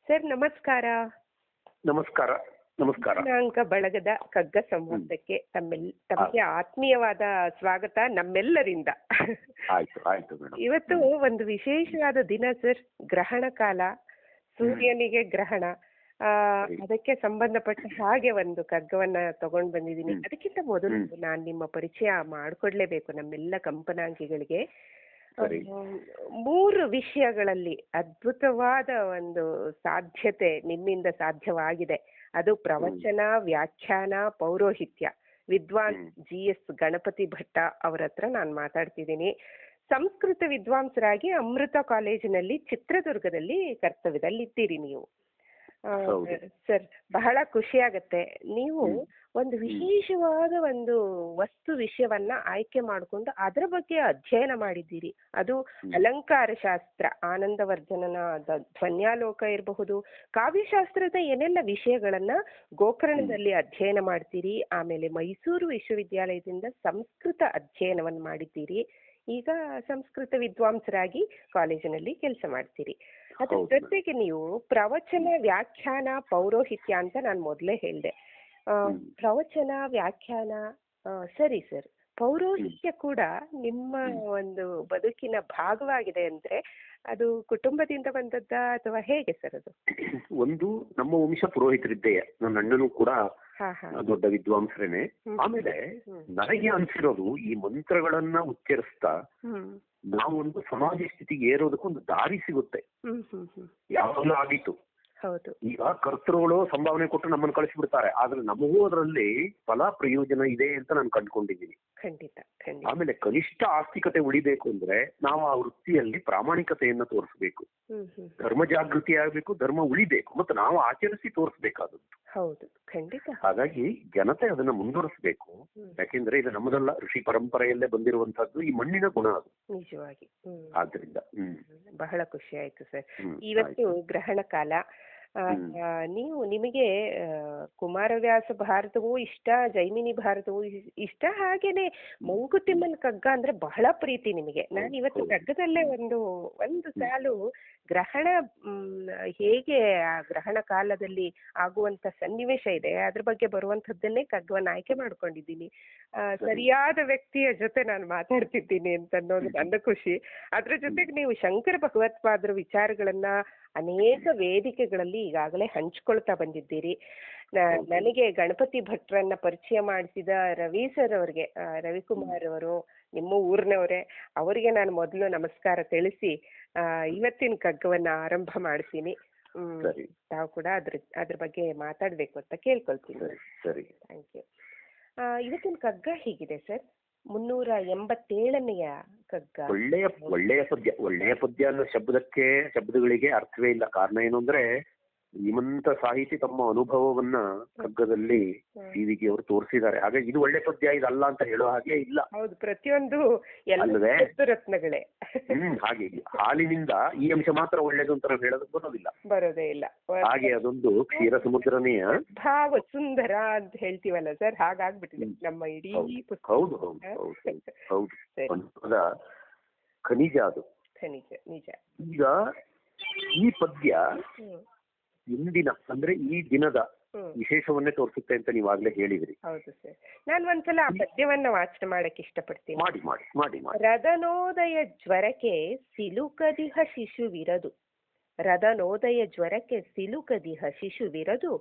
Sir ನಮಸ್ಕಾರ. ನಮಸ್ಕಾರ. ನಮಸ್ಕಾರ. ದಿನಾಂಕ ಬಳಗದ ಕಗ್ಗ ಸಂವಾದಕ್ಕೆ ತಮಗೆ ಆತ್ಮೀಯವಾದ ಸ್ವಾಗತ ನಮ್ಮೆಲ್ಲರಿಂದ. ಆಯ್ತು ಆಯ್ತು ಮೇಡಮ್. ಇವತ್ತು ಒಂದು ವಿಶೇಷವಾದ ದಿನ ಸರ್, ಗ್ರಹಣ ಕಾಲ, ಸೂರ್ಯನಿಗೆ ಗ್ರಹಣ. ಅದಕ್ಕೆ ಸಂಬಂಧಪಟ್ಟ ಹಾಗೆ ಒಂದು ಕಗ್ಗವನ್ನ ತಗೊಂಡ್ ಬಂದಿದ್ದೀನಿ. ಅದಕ್ಕಿಂತ ಮೊದಲು ನಾನು ನಿಮ್ಮ ಪರಿಚಯ ಮಾಡ್ಕೊಡ್ಲೇಬೇಕು ನಮ್ಮೆಲ್ಲ ಕಂಪನಾಂಕಿಗಳಿಗೆ. 3 ವಿಷಯಗಳಲ್ಲಿ ಅದ್ಭುತವಾದ ಒಂದು ಸಾಧ್ಯತೆ ನಿಮ್ಮಿಂದ ಸಾಧ್ಯವಾಗಿದೆ. ಅದು ಪ್ರವಚನ, ವ್ಯಾಖ್ಯಾನ, ಪೌರೋಹಿತ್ಯ. ವಿದ್ವಾನ್ GS ಗಣಪತಿ ಭಟ್ಟ ಅವರ ಹತ್ರ ನಾನು ಮಾತಾಡ್ತಿದ್ದೀನಿ. ಸಂಸ್ಕೃತ ವಿದ್ವಾಂಸರಾಗಿ ಅಮೃತ ಕಾಲೇಜಿನಲ್ಲಿ ಚಿತ್ರದುರ್ಗದಲ್ಲಿ ಕರ್ತವ್ಯದಲ್ಲಿದ್ದೀರಿ ನೀವು. ಸರ್, ಬಹಳ ಖುಷಿಯಾಗತ್ತೆ. ನೀವು ಒಂದು ವಿಶೇಷವಾದ ಒಂದು ವಸ್ತು ವಿಷಯವನ್ನ ಆಯ್ಕೆ ಮಾಡಿಕೊಂಡು ಅದರ ಬಗ್ಗೆ ಅಧ್ಯಯನ ಮಾಡಿದ್ದೀರಿ. ಅದು ಅಲಂಕಾರ ಶಾಸ್ತ್ರ, ಆನಂದವರ್ಧನನ ಧ್ವನ್ಯಾಲೋಕ ಇರಬಹುದು, ಕಾವ್ಯಶಾಸ್ತ್ರದ ಏನೆಲ್ಲ ವಿಷಯಗಳನ್ನ ಗೋಕರ್ಣದಲ್ಲಿ ಅಧ್ಯಯನ ಮಾಡ್ತೀರಿ. ಆಮೇಲೆ ಮೈಸೂರು ವಿಶ್ವವಿದ್ಯಾಲಯದಿಂದ ಸಂಸ್ಕೃತ ಅಧ್ಯಯನವನ್ನು ಮಾಡಿದ್ದೀರಿ. ಈಗ ಸಂಸ್ಕೃತ ವಿದ್ವಾಂಸರಾಗಿ ಕಾಲೇಜಿನಲ್ಲಿ ಕೆಲಸ ಮಾಡ್ತೀರಿ. ಅದ್ರ ಜೊತೆಗೆ ನೀವು ಪ್ರವಚನ, ವ್ಯಾಖ್ಯಾನ, ಪೌರೋಹಿತ್ಯ ಅಂತ ನಾನು ಮೊದಲೇ ಹೇಳಿದೆ. ಪ್ರವಚನ, ವ್ಯಾಖ್ಯಾನ ಸರಿ ಸರ್, ಪೌರೋಹಿತ್ಯ ಕೂಡ ನಿಮ್ಮ ಒಂದು ಬದುಕಿನ ಭಾಗವಾಗಿದೆ ಅಂದ್ರೆ ಅದು ಕುಟುಂಬದಿಂದ ಬಂದದ್ದ ಅಥವಾ ಹೇಗೆ ಸರ್? ಅದು ಒಂದು ನಮ್ಮ ವಂಶ ಪುರೋಹಿತರಿದ್ದೆಯೇ, ನನ್ನ ಅಣ್ಣನೂ ಕೂಡ ದೊಡ್ಡ ವಿದ್ವಾಂಸರೇನೆ. ಆಮೇಲೆ ನನಗೆ ಅನ್ಸಿರೋದು, ಈ ಮಂತ್ರಗಳನ್ನ ಉಚ್ಚರಿಸ್ತಾ ನಾವೊಂದು ಸಮಾಜ ಸ್ಥಿತಿಗೆ ಏರೋದಕ್ಕೆ ಒಂದು ದಾರಿ ಸಿಗುತ್ತೆ. ಯಾವಾಗಲೂ ಆಗಿತ್ತು. ಈಗ ಕರ್ತೃಗಳು ಸಂಭಾವನೆ ಕೊಟ್ಟು ನಮ್ಮನ್ನು ಕಳಿಸಿಬಿಡ್ತಾರೆ, ಆದ್ರೆ ನಮಗೂ ಅದರಲ್ಲಿ ಫಲ ಪ್ರಯೋಜನ ಇದೆ ಅಂತ ನಾನು ಕಂಡುಕೊಂಡಿದ್ದೀನಿ. ಆಮೇಲೆ ಕನಿಷ್ಠ ಆಸ್ತಿಕತೆ ಉಳಿಬೇಕು ಅಂದ್ರೆ ನಾವು ಆ ವೃತ್ತಿಯಲ್ಲಿ ಪ್ರಾಮಾಣಿಕತೆಯನ್ನ ತೋರಿಸಬೇಕು, ಧರ್ಮ ಜಾಗೃತಿ ಆಗ್ಬೇಕು, ಧರ್ಮ ಉಳಿಬೇಕು, ಮತ್ತೆ ನಾವು ಆಚರಿಸಿ ತೋರಿಸಬೇಕಾದದ್ದು. ಹಾಗಾಗಿ ಜನತೆ ಅದನ್ನ ಮುಂದುವರಿಸಬೇಕು. ಯಾಕೆಂದ್ರೆ ಇದು ನಮ್ಮದಲ್ಲ, ಋಷಿ ಪರಂಪರೆಯಲ್ಲೇ ಬಂದಿರುವಂತಹದ್ದು, ಈ ಮಣ್ಣಿನ ಗುಣ ಅದು ನಿಜವಾಗಿ. ಆದ್ರಿಂದ ಬಹಳ ಖುಷಿ ಆಯ್ತು ಸರ್. ಇವತ್ತು ಗ್ರಹಣ ಕಾಲ. ನಿಮಗೆ ಕುಮಾರವ್ಯಾಸ ಭಾರತವೂ ಇಷ್ಟ, ಜೈಮಿನಿ ಭಾರತವೂ ಇಷ್ಟ, ಹಾಗೇನೆ ಮಂಕುತಿಮ್ಮನ ಕಗ್ಗ ಅಂದ್ರೆ ಬಹಳ ಪ್ರೀತಿ ನಿಮಗೆ. ನಾನು ಇವತ್ತು ಕಗ್ಗದಲ್ಲೇ ಒಂದು ಸಾಲು ಗ್ರಹಣ ಹೇಗೆ ಆ ಗ್ರಹಣ ಕಾಲದಲ್ಲಿ ಆಗುವಂತ ಸನ್ನಿವೇಶ ಇದೆ ಅದ್ರ ಬಗ್ಗೆ ಬರುವಂತದ್ದನ್ನೇ ಕಗ್ಗವನ್ನ ಆಯ್ಕೆ ಮಾಡ್ಕೊಂಡಿದ್ದೀನಿ. ಸರಿಯಾದ ವ್ಯಕ್ತಿಯ ಜೊತೆ ನಾನು ಮಾತಾಡ್ತಿದ್ದೀನಿ ಅಂತ ಅನ್ನೋದು ನನ್ನ ಖುಷಿ. ಅದ್ರ ಜೊತೆಗೆ ನೀವು ಶಂಕರ ಭಗವತ್ಪಾದರ ವಿಚಾರಗಳನ್ನ ಅನೇಕ ವೇದಿಕೆಗಳಲ್ಲಿ ಈಗಾಗಲೇ ಹಂಚ್ಕೊಳ್ತಾ ಬಂದಿದ್ದೀರಿ. ನನಗೆ ಗಣಪತಿ ಭಟ್ರನ್ನ ಪರಿಚಯ ಮಾಡಿಸಿದ ರವಿ ಸರ್ ಅವ್ರಿಗೆ, ರವಿಕುಮಾರ್ ಅವರು ನಿಮ್ಮ ಊರಿನವರೇ, ಅವರಿಗೆ ನಾನು ಮೊದಲು ನಮಸ್ಕಾರ ತಿಳಿಸಿ ಇವತ್ತಿನ ಕಗ್ಗವನ್ನ ಆರಂಭ ಮಾಡ್ತೀನಿ. ತಾವು ಕೂಡ ಅದ್ರ ಬಗ್ಗೆ ಮಾತಾಡ್ಬೇಕು ಅಂತ ಕೇಳ್ಕೊಳ್ತೀನಿ. Thank you. ಇವತ್ತಿನ ಕಗ್ಗ ಹೀಗಿದೆ ಸರ್, 387ನೆಯ ಕಗ್ಗ. ಒಳ್ಳೆಯ ಪದ್ಯ ಅನ್ನೋ ಶಬ್ದಗಳಿಗೆ ಅರ್ಥವೇ ಇಲ್ಲ. ಕಾರಣ ಏನು ಅಂದ್ರೆ, ಶ್ರೀಮಂತ ಸಾಹಿತಿ ತಮ್ಮ ಅನುಭವವನ್ನ ಕಗ್ಗದಲ್ಲಿ ಡಿ.ವಿ.ಜಿ ಅವರು ತೋರಿಸಿದ್ದಾರೆ. ಹಾಗಾಗಿ ಇದು ಒಳ್ಳೆ ಪದ್ಯ, ಇದಲ್ಲ ಅಂತ ಹೇಳೋ ಹಾಗೆ ಇಲ್ಲ. ಹೌದು, ಪ್ರತಿಯೊಂದು ಅಲ್ಲವೇ ರತ್ನಗಳೇ. ಹಾಗೆ ಹಾಲಿನಿಂದ ಈ ಅಂಶ ಮಾತ್ರ ಒಳ್ಳೇದು ಅಂತ ನಾವು ಹೇಳೋದಕ್ಕೆ ಬರೋದೇ ಇಲ್ಲ. ಹಾಗೆ ಅದೊಂದು ಕ್ಷೀರ ಸಮುದ್ರನೆಯ ಭಾವ ಸುಂದರ ಅಂತ ಹೇಳ್ತೀವಲ್ಲ ಸರ್, ಹಾಗಾಗ್ಬಿಟ್ಟಿದೆ ನಮ್ಮ ಇಡೀ ಪುಸ್ತಕ. ಹೌದು ಹೌದು ಹೌದು ಹೌದು, ಖನಿಜ ಅದು, ಖನಿಜ ನಿಜ. ಈಗ ಈ ಪದ್ಯ ಇಂದಿನ ಅಂದ್ರೆ ಈ ದಿನದ ವಿಶೇಷವನ್ನೇ ತೋರಿಸುತ್ತೆ ಅಂತ ನೀವಾಗ್ಲೇ ಹೇಳಿದ್ರಿ. ಹೌದು ಸರ್, ನಾನು ಒಂದ್ಸಲ ಆ ಪದ್ಯವನ್ನ ವಾಚನ ಮಾಡಕ್ಕೆ ಇಷ್ಟಪಡ್ತೀನಿ. ಮಾಡಿ ಮಾಡಿ ಮಾಡಿ ಮಾಡಿ. ರದನೋದಯ ಜ್ವರಕ್ಕೆ ಸಿಲುಕದಿಹ ಶಿಶುವಿರದು, ರದನೋದಯ ಜ್ವರಕ್ಕೆ ಸಿಲುಕದಿಹ ಶಿಶುವಿರದು,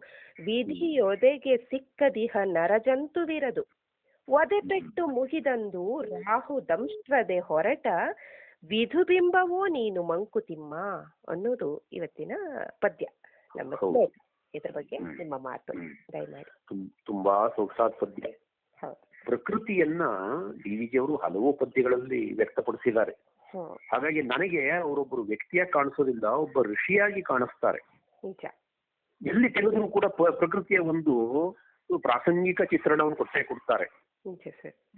ವಿಧಿಯೊದೆಗೆ ಸಿಕ್ಕದಿಹ ನರಜಂತುವಿರದು, ಒದೆಪೆಟ್ಟು ಮುಗಿದಂದು ರಾಹು ದಂಷ್ಟ್ರದೆ ಹೊರಟ, ವಿಧುಬಿಂಬವೋ ನೀನು ಮಂಕುತಿಮ್ಮ ಅನ್ನೋದು ಇವತ್ತಿನ ಪದ್ಯ. ನಮ್ಮ ಇದ್ರ ಬಗ್ಗೆ ನಿಮ್ಮ ಮಾತು ದಯಮಾಡಿ. ತುಂಬಾ ಸೊಗಸಾದ ಪದ್ಯ. ಪ್ರಕೃತಿಯನ್ನ ಡಿ.ವಿ.ಜಿ ಅವರು ಹಲವು ಪದ್ಯಗಳಲ್ಲಿ ವ್ಯಕ್ತಪಡಿಸಿದ್ದಾರೆ. ಹಾಗಾಗಿ ನನಗೆ ಅವರೊಬ್ಬರು ವ್ಯಕ್ತಿಯಾಗಿ ಕಾಣಿಸೋದಿಲ್ಲ, ಒಬ್ಬ ಋಷಿಯಾಗಿ ಕಾಣಿಸ್ತಾರೆ. ಎಲ್ಲಿ ತೆಗೆದ್ರು ಕೂಡ ಪ್ರಕೃತಿಯ ಒಂದು ಪ್ರಾಸಂಗಿಕ ಚಿತ್ರಣವನ್ನು ಕೊಟ್ಟೇ ಕೊಡ್ತಾರೆ.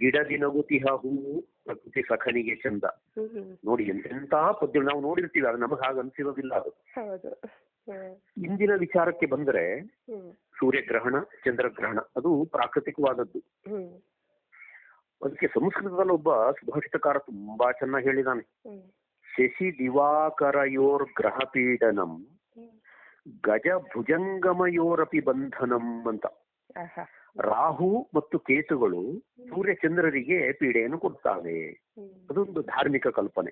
ಗಿಡದಿ ನಗುತಿಹ ಹೂವು ಪ್ರಕೃತಿ ಸಖನಿಗೆ ಚಂದ. ನೋಡಿ ಎಂತೆಂತ ಪದ್ಯ ನಾವು ನೋಡಿರ್ತೀವಿ, ಅದು ನಮಗ್ ಹಾಗೆ ಅನ್ಸಿರೋದಿಲ್ಲ. ಅದು ಇಂದಿನ ವಿಚಾರಕ್ಕೆ ಬಂದ್ರೆ, ಸೂರ್ಯಗ್ರಹಣ, ಚಂದ್ರಗ್ರಹಣ ಅದು ಪ್ರಾಕೃತಿಕವಾದದ್ದು. ಅದಕ್ಕೆ ಸಂಸ್ಕೃತದಲ್ಲಿ ಒಬ್ಬ ಸುಭಾಷಿತಕಾರ ತುಂಬಾ ಚೆನ್ನಾಗಿ ಹೇಳಿದಾನೆ. ಶಶಿ ದಿವಾಕರಯೋರ್ ಗ್ರಹ ಪೀಡನಂ ಗಜ ಭುಜಂಗಮಯೋರಪಿ ಬಂಧನಂ ಅಂತ. ರಾಹು ಮತ್ತು ಕೇತುಗಳು ಸೂರ್ಯ ಚಂದ್ರರಿಗೆ ಪೀಡೆಯನ್ನು ಕೊಡ್ತಾವೆ. ಅದೊಂದು ಧಾರ್ಮಿಕ ಕಲ್ಪನೆ,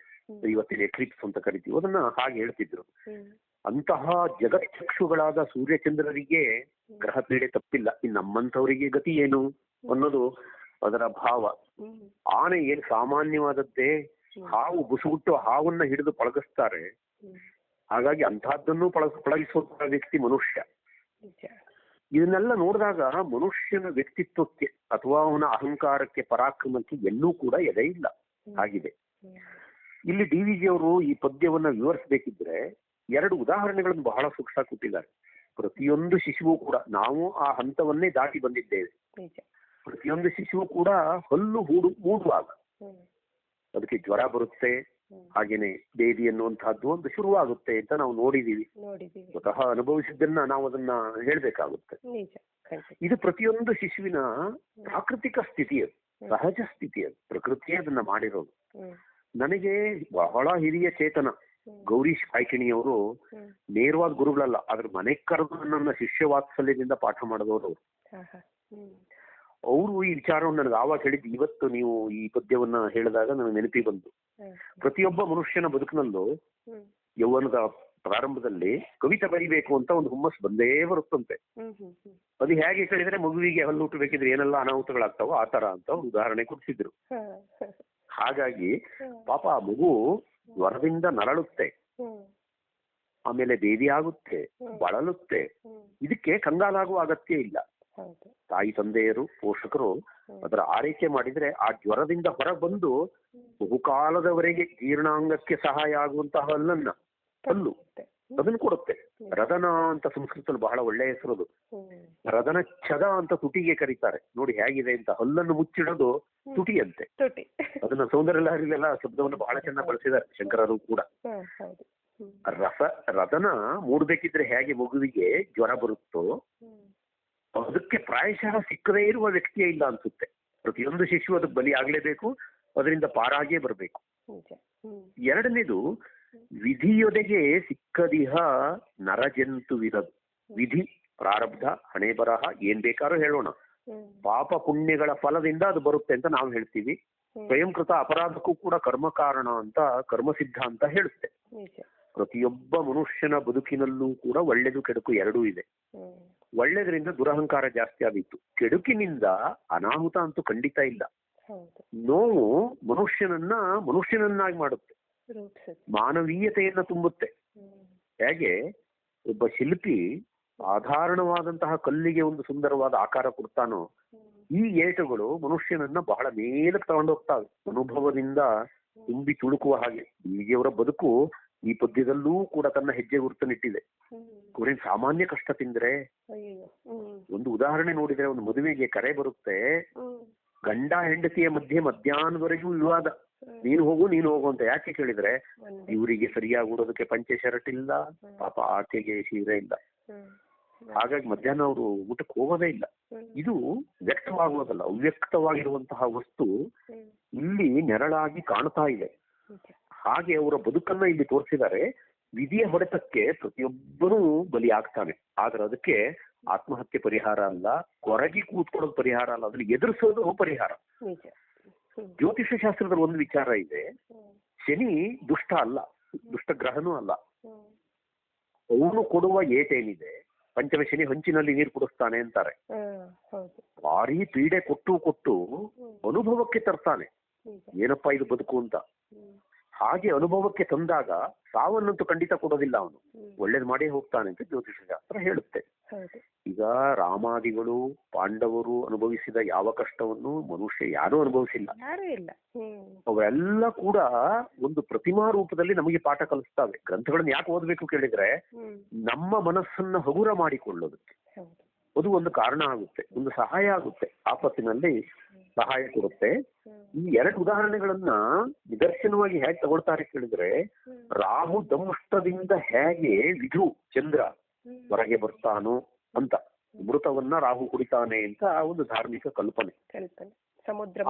ಇವತ್ತಿನ ಎಕ್ಲಿಪ್ಸ್ ಅಂತ ಕರಿತೀವಿ, ಅದನ್ನ ಹಾಗೆ ಹೇಳ್ತಿದ್ರು. ಅಂತಹ ಜಗಚ್ಚಕ್ಷುಗಳಾದ ಸೂರ್ಯಚಂದ್ರರಿಗೆ ಗ್ರಹ ಪೀಡೆ ತಪ್ಪಿಲ್ಲ, ಇನ್ನು ನಮ್ಮಂಥವರಿಗೆ ಗತಿ ಏನು ಅನ್ನೋದು ಅದರ ಭಾವ. ಆನೆ ಏನ್ ಸಾಮಾನ್ಯವಾದದ್ದೇ, ಹಾವು ಬುಸುಗುಟ್ಟು ಹಾವನ್ನ ಹಿಡಿದು ಪಳಗಿಸ್ತಾರೆ, ಹಾಗಾಗಿ ಅಂತಹದ್ದನ್ನು ಪಳಗಿಸುವ ವ್ಯಕ್ತಿ ಮನುಷ್ಯ. ಇದನ್ನೆಲ್ಲ ನೋಡಿದಾಗ ಮನುಷ್ಯನ ವ್ಯಕ್ತಿತ್ವಕ್ಕೆ ಅಥವಾ ಅವನ ಅಹಂಕಾರಕ್ಕೆ, ಪರಾಕ್ರಮಕ್ಕೆ ಎಲ್ಲೂ ಕೂಡ ಎದೆ ಇಲ್ಲ ಆಗಿದೆ. ಇಲ್ಲಿ DVG ಅವರು ಈ ಪದ್ಯವನ್ನ ವಿವರಿಸಬೇಕಿದ್ರೆ 2 ಉದಾಹರಣೆಗಳನ್ನು ಬಹಳ ಸೂಕ್ಷ್ಮ ಕೊಟ್ಟಿದ್ದಾರೆ. ಪ್ರತಿಯೊಂದು ಶಿಶುವು ಕೂಡ, ನಾವು ಆ ಹಂತವನ್ನೇ ದಾಟಿ ಬಂದಿದ್ದೇವೆ, ಪ್ರತಿಯೊಂದು ಶಿಶುವು ಕೂಡ ಹಲ್ಲು ಮೂಡುವಾಗ ಅದಕ್ಕೆ ಜ್ವರ ಬರುತ್ತೆ, ಹಾಗೇನೆ ಬೇದಿ ಅನ್ನುವಂತಹದ್ದು ಒಂದು ಶುರುವಾಗುತ್ತೆ ಅಂತ ನಾವು ನೋಡಿದೀವಿ. ಸ್ವತಃ ಅನುಭವಿಸಿದ್ದನ್ನ ನಾವು ಅದನ್ನ ಹೇಳ್ಬೇಕಾಗುತ್ತೆ. ಇದು ಪ್ರತಿಯೊಂದು ಶಿಶುವಿನ ಪ್ರಾಕೃತಿಕ ಸ್ಥಿತಿ, ಅದು ಸಹಜ ಸ್ಥಿತಿ, ಅದು ಪ್ರಕೃತಿಯೇ ಅದನ್ನ ಮಾಡಿರೋದು. ನನಗೆ ಬಹಳ ಹಿರಿಯ ಚೇತನ ಗೌರೀಶ್ ಕಾಯ್ಕಿಣಿಯವರು ನೇರವಾದ ಗುರುಗಳಲ್ಲ, ಆದ್ರೆ ಮನೆಗೆ ಕರೆದು ನನ್ನ ಶಿಷ್ಯ ವಾತ್ಸಲ್ಯದಿಂದ ಪಾಠ ಮಾಡಿದವರು ಅವರು ಈ ವಿಚಾರವನ್ನು ನನಗೆ ಆವಾಗ ಹೇಳಿದ್ದು. ಇವತ್ತು ನೀವು ಈ ಪದ್ಯವನ್ನ ಹೇಳಿದಾಗ ನನಗೆ ನೆನಪಿ ಬಂತು. ಪ್ರತಿಯೊಬ್ಬ ಮನುಷ್ಯನ ಬದುಕಿನಲ್ಲೂ ಯೌವನದ ಪ್ರಾರಂಭದಲ್ಲಿ ಕವಿತೆ ಬರಿಬೇಕು ಅಂತ ಒಂದು ಹುಮ್ಮಸ್ ಬಂದೇ ಬರುತ್ತಂತೆ. ಅದು ಹೇಗೆ ಕೇಳಿದ್ರೆ, ಮಗುವಿಗೆ ಹಲ್ಲು ಹುಟ್ಟಬೇಕಿದ್ರೆ ಏನೆಲ್ಲ ಅನಾಹುತಗಳಾಗ್ತಾವೋ ಆ ತರ ಅಂತ ಒಂದು ಉದಾಹರಣೆ ಕೊಡಿಸಿದ್ರು. ಹಾಗಾಗಿ ಪಾಪ ಆ ಮಗು ಜ್ವರದಿಂದ ನರಳುತ್ತೆ, ಆಮೇಲೆ ಬೇದಿ ಆಗುತ್ತೆ, ಬಳಲುತ್ತೆ. ಇದಕ್ಕೆ ಕಂಗಾಲಾಗುವ ಅಗತ್ಯ ಇಲ್ಲ. ತಾಯಿ ತಂದೆಯರು, ಪೋಷಕರು ಅದರ ಆರೈಕೆ ಮಾಡಿದ್ರೆ ಆ ಜ್ವರದಿಂದ ಹೊರ ಬಂದು ಬಹುಕಾಲದವರೆಗೆ ಜೀರ್ಣಾಂಗಕ್ಕೆ ಸಹಾಯ ಆಗುವಂತಹ ಹಲ್ಲು ಅದನ್ನು ಕೊಡುತ್ತೆ. ರದನ ಅಂತ ಸಂಸ್ಕೃತದಲ್ಲಿ ಬಹಳ ಒಳ್ಳೆಯ ಹೆಸರದು. ರದನ ಛದ ಅಂತ ತುಟಿಗೆ ಕರೀತಾರೆ. ನೋಡಿ ಹೇಗಿದೆ ಅಂತ, ಹಲ್ಲನ್ನು ಮುಚ್ಚಿಡೋದು ತುಟಿಯಂತೆ. ಅದನ್ನ ಸೌಂದರ್ಯಲಹರಿಲೆಲ್ಲ ಶಬ್ದವನ್ನು ಬಹಳ ಚೆನ್ನಾಗಿ ಬಳಸಿದ್ದಾರೆ ಶಂಕರರು ಕೂಡ. ರದನ ಮೂಡ್ಬೇಕಿದ್ರೆ ಹೇಗೆ ಮಗುವಿಗೆ ಜ್ವರ ಬರುತ್ತೋ, ಅದಕ್ಕೆ ಪ್ರಾಯಶಃ ಸಿಕ್ಕದೇ ಇರುವ ವ್ಯಕ್ತಿಯೇ ಇಲ್ಲ ಅನ್ಸುತ್ತೆ. ಪ್ರತಿಯೊಂದು ಶಿಶು ಅದಕ್ಕೆ ಬಲಿ ಆಗ್ಲೇಬೇಕು, ಅದರಿಂದ ಪಾರಾಗೇ ಬರಬೇಕು. ಎರಡನೇದು, ವಿಧಿಯೊದಗೆ ಸಿಕ್ಕದಿಹ ನರಜಂತುವಿರದು. ವಿಧಿ, ಪ್ರಾರಬ್ಧ, ಹಣೆ ಬರಹ ಏನ್ ಬೇಕಾದ್ರೂ ಹೇಳೋಣ, ಪಾಪ ಪುಣ್ಯಗಳ ಫಲದಿಂದ ಅದು ಬರುತ್ತೆ ಅಂತ ನಾವು ಹೇಳ್ತೀವಿ. ಸ್ವಯಂಕೃತ ಅಪರಾಧಕ್ಕೂ ಕೂಡ ಕರ್ಮ ಕಾರಣ ಅಂತ ಕರ್ಮಸಿದ್ಧ ಅಂತ ಹೇಳುತ್ತೆ. ಪ್ರತಿಯೊಬ್ಬ ಮನುಷ್ಯನ ಬದುಕಿನಲ್ಲೂ ಕೂಡ ಒಳ್ಳೆದು ಕೆಡುಕು ಎರಡೂ ಇದೆ. ಒಳ್ಳೆದರಿಂದ ದುರಹಂಕಾರ ಜಾಸ್ತಿ ಆಗಿತ್ತು, ಕೆಡುಕಿನಿಂದ ಅನಾಹುತ ಅಂತೂ ಖಂಡಿತ ಇಲ್ಲ. ನೋವು ಮನುಷ್ಯನನ್ನಾಗಿ ಮಾಡುತ್ತೆ, ಮಾನವೀಯತೆಯನ್ನ ತುಂಬುತ್ತೆ. ಹೇಗೆ ಒಬ್ಬ ಶಿಲ್ಪಿ ಸಾಧಾರಣವಾದಂತಹ ಕಲ್ಲಿಗೆ ಒಂದು ಸುಂದರವಾದ ಆಕಾರ ಕೊಡ್ತಾನೋ, ಈ ಏಟುಗಳು ಮನುಷ್ಯನನ್ನ ಬಹಳ ಮೇಲಕ್ಕೆ ತಗೊಂಡೋಗ್ತಾವೆ, ಅನುಭವದಿಂದ ತುಂಬಿ ತುಳುಕುವ ಹಾಗೆ. ಈಗಿಯವರ ಬದುಕು ಈ ಪದ್ಯದಲ್ಲೂ ಕೂಡ ತನ್ನ ಹೆಜ್ಜೆ ಗುರುತನ್ನಿಟ್ಟಿದೆ. ಅವ್ರೇನ್ ಸಾಮಾನ್ಯ ಕಷ್ಟ ತಿಂದ್ರೆ, ಒಂದು ಉದಾಹರಣೆ ನೋಡಿದ್ರೆ, ಒಂದು ಮದುವೆಗೆ ಕರೆ ಬರುತ್ತೆ, ಗಂಡ ಹೆಂಡತಿಯ ಮಧ್ಯೆ ಮಧ್ಯಾಹ್ನದವರೆಗೂ ವಿವಾದ, ನೀನು ಹೋಗು ಅಂತ. ಯಾಕೆ ಕೇಳಿದ್ರೆ, ಇವರಿಗೆ ಸರಿಯಾಗಿ ಉಡೋದಕ್ಕೆ ಪಂಚೆ ಶರ್ಟ್ ಇಲ್ಲ, ಪಾಪ ಆಕೆಗೆ ಸೀರೆ ಇಲ್ಲ, ಹಾಗಾಗಿ ಮಧ್ಯಾಹ್ನ ಅವರು ಊಟಕ್ಕೆ ಹೋಗೋದೇ ಇಲ್ಲ. ಇದು ವ್ಯಕ್ತವಾಗುವುದಲ್ಲ, ಅವ್ಯಕ್ತವಾಗಿರುವಂತಹ ವಸ್ತು ಇಲ್ಲಿ ನೆರಳಾಗಿ ಕಾಣ್ತಾ ಇದೆ. ಹಾಗೆ ಅವರ ಬದುಕನ್ನ ಇಲ್ಲಿ ತೋರಿಸಿದ್ದಾರೆ. ವಿಧಿಯ ಹೊಡೆತಕ್ಕೆ ಪ್ರತಿಯೊಬ್ಬರೂ ಬಲಿ ಆಗ್ತಾನೆ, ಆದ್ರೆ ಅದಕ್ಕೆ ಆತ್ಮಹತ್ಯೆ ಪರಿಹಾರ ಅಲ್ಲ, ಕೊರಗಿ ಕೂತ್ಕೊಳ್ಳೋದು ಪರಿಹಾರ ಅಲ್ಲ, ಅದನ್ನ ಎದುರಿಸೋದು ಪರಿಹಾರ. ಜ್ಯೋತಿಷ್ಯ ಶಾಸ್ತ್ರದಲ್ಲಿ ಒಂದು ವಿಚಾರ ಇದೆ, ಶನಿ ದುಷ್ಟ ಅಲ್ಲ, ದುಷ್ಟ ಗ್ರಹನೂ ಅಲ್ಲ. ಅವನು ಕೊಡುವ ಏಟೇನಿದೆ, ಪಂಚಮ ಶನಿ ಹಂಚಿನಲ್ಲಿ ನೀರು ಕುಡಿಸ್ತಾನೆ ಅಂತಾರೆ. ಭಾರಿ ಪೀಡೆ ಕೊಟ್ಟು ಅನುಭವಕ್ಕೆ ತರ್ತಾನೆ, ಏನಪ್ಪಾ ಇದು ಬದುಕು ಅಂತ. ಹಾಗೆ ಅನುಭವಕ್ಕೆ ತಂದಾಗ ಸಾವನ್ನಂತೂ ಖಂಡಿತ ಕೊಡೋದಿಲ್ಲ, ಅವನು ಒಳ್ಳೇದು ಮಾಡೇ ಹೋಗ್ತಾನೆ ಅಂತ ಜ್ಯೋತಿಷ ಶಾಸ್ತ್ರ ಹೇಳುತ್ತೆ. ಈಗ ರಾಮಾದಿಗಳು, ಪಾಂಡವರು ಅನುಭವಿಸಿದ ಯಾವ ಕಷ್ಟವನ್ನು ಮನುಷ್ಯ ಯಾರೂ ಅನುಭವಿಸಿಲ್ಲ. ಅವೆಲ್ಲ ಕೂಡ ಒಂದು ಪ್ರತಿಮಾ ರೂಪದಲ್ಲಿ ನಮಗೆ ಪಾಠ ಕಲಿಸ್ತಾವೆ. ಗ್ರಂಥಗಳನ್ನ ಯಾಕೆ ಓದ್ಬೇಕು ಕೇಳಿದ್ರೆ, ನಮ್ಮ ಮನಸ್ಸನ್ನ ಹಗುರ ಮಾಡಿಕೊಳ್ಳೋದಕ್ಕೆ ಅದು ಒಂದು ಕಾರಣ ಆಗುತ್ತೆ, ಒಂದು ಸಹಾಯ ಆಗುತ್ತೆ, ಆಪತ್ತಿನಲ್ಲಿ ಸಹಾಯ ಕೊಡುತ್ತೆ. ಈ ಎರಡು ಉದಾಹರಣೆಗಳನ್ನ ನಿದರ್ಶನವಾಗಿ ಹೇಗೆ ತಗೊಳ್ತಾರೆ ಕೇಳಿದ್ರೆ, ರಾಹು ದಂಷ್ಟದಿಂದ ಹೇಗೆ ವಿಧು ಚಂದ್ರ ಹೊರಗೆ ಬರ್ತಾನೋ ಅಂತ, ಅಮೃತವನ್ನ ರಾಹು ಕುಡಿತಾನೆ ಅಂತ ಒಂದು ಧಾರ್ಮಿಕ ಕಲ್ಪನೆ.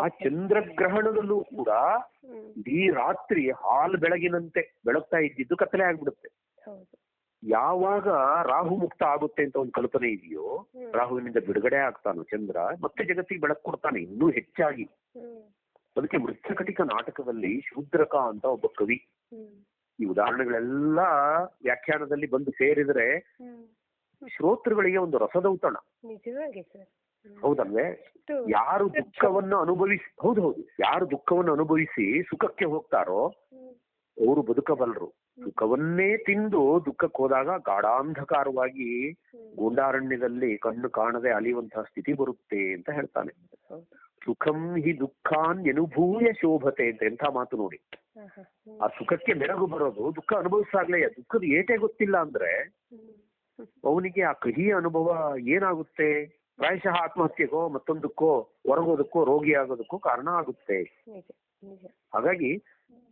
ಆ ಚಂದ್ರಗ್ರಹಣದಲ್ಲೂ ಕೂಡ ಇಡೀ ರಾತ್ರಿ ಹಾಲು ಬೆಳಗಿನಂತೆ ಬೆಳಗ್ತಾ ಇದ್ದಿದ್ದು ಕತ್ತಲೆ ಆಗ್ಬಿಡುತ್ತೆ. ಯಾವಾಗ ರಾಹು ಮುಕ್ತ ಆಗುತ್ತೆ ಅಂತ ಒಂದು ಕಲ್ಪನೆ ಇದೆಯೋ, ರಾಹುವಿನಿಂದ ಬಿಡುಗಡೆ ಆಗ್ತಾನೋ ಚಂದ್ರ, ಮತ್ತೆ ಜಗತ್ತಿಗೆ ಬೆಳಕು ಕೊಡ್ತಾನೆ ಇನ್ನೂ ಹೆಚ್ಚಾಗಿ. ಅದಕ್ಕೆ ಮೃಚ್ಛಕಟಿಕ ನಾಟಕದಲ್ಲಿ ಶೂದ್ರಕ ಅಂತ ಒಬ್ಬ ಕವಿ, ಈ ಉದಾಹರಣೆಗಳೆಲ್ಲ ವ್ಯಾಖ್ಯಾನದಲ್ಲಿ ಬಂದು ಸೇರಿದ್ರೆ ಶ್ರೋತೃಗಳಿಗೆ ಒಂದು ರಸದೌತಣ. ಹೌದಲ್ವೇ? ಯಾರು ದುಃಖವನ್ನು ಅನುಭವಿಸಿ ಸುಖಕ್ಕೆ ಹೋಗ್ತಾರೋ ಅವರು ಬದುಕಬಲ್ಲರು. ಸುಖವನ್ನೇ ತಿಂದು ದುಃಖಕ್ಕೆ ಹೋದಾಗ ಗಾಢಾಂಧಕಾರವಾಗಿ ಗೂಂಡಾರಣ್ಯದಲ್ಲಿ ಕಣ್ಣು ಕಾಣದೆ ಅಲಿಯುವಂತಹ ಸ್ಥಿತಿ ಬರುತ್ತೆ ಅಂತ ಹೇಳ್ತಾನೆ. ಸುಖಂ ಹಿ ದುಃಖಾನ್ ಅನುಭೂಯ ಶೋಭತೆ ಅಂತ ಎಂಥ ಮಾತು ನೋಡಿ. ಆ ಸುಖಕ್ಕೆ ಮೆರಗು ಬರೋದು ದುಃಖ ಅನುಭವಿಸಾಗ್ಲೇ. ದುಃಖದ ಏಟೇ ಗೊತ್ತಿಲ್ಲ ಅಂದ್ರೆ ಅವನಿಗೆ ಆ ಕಹಿಯ ಅನುಭವ ಏನಾಗುತ್ತೆ, ಪ್ರಾಯಶಃ ಆತ್ಮಹತ್ಯೆಗೋ ಮತ್ತೊಂದಕ್ಕೋ ಹೊರಗೋದಕ್ಕೋ ರೋಗಿ ಆಗೋದಕ್ಕೋ ಕಾರಣ ಆಗುತ್ತೆ. ಹಾಗಾಗಿ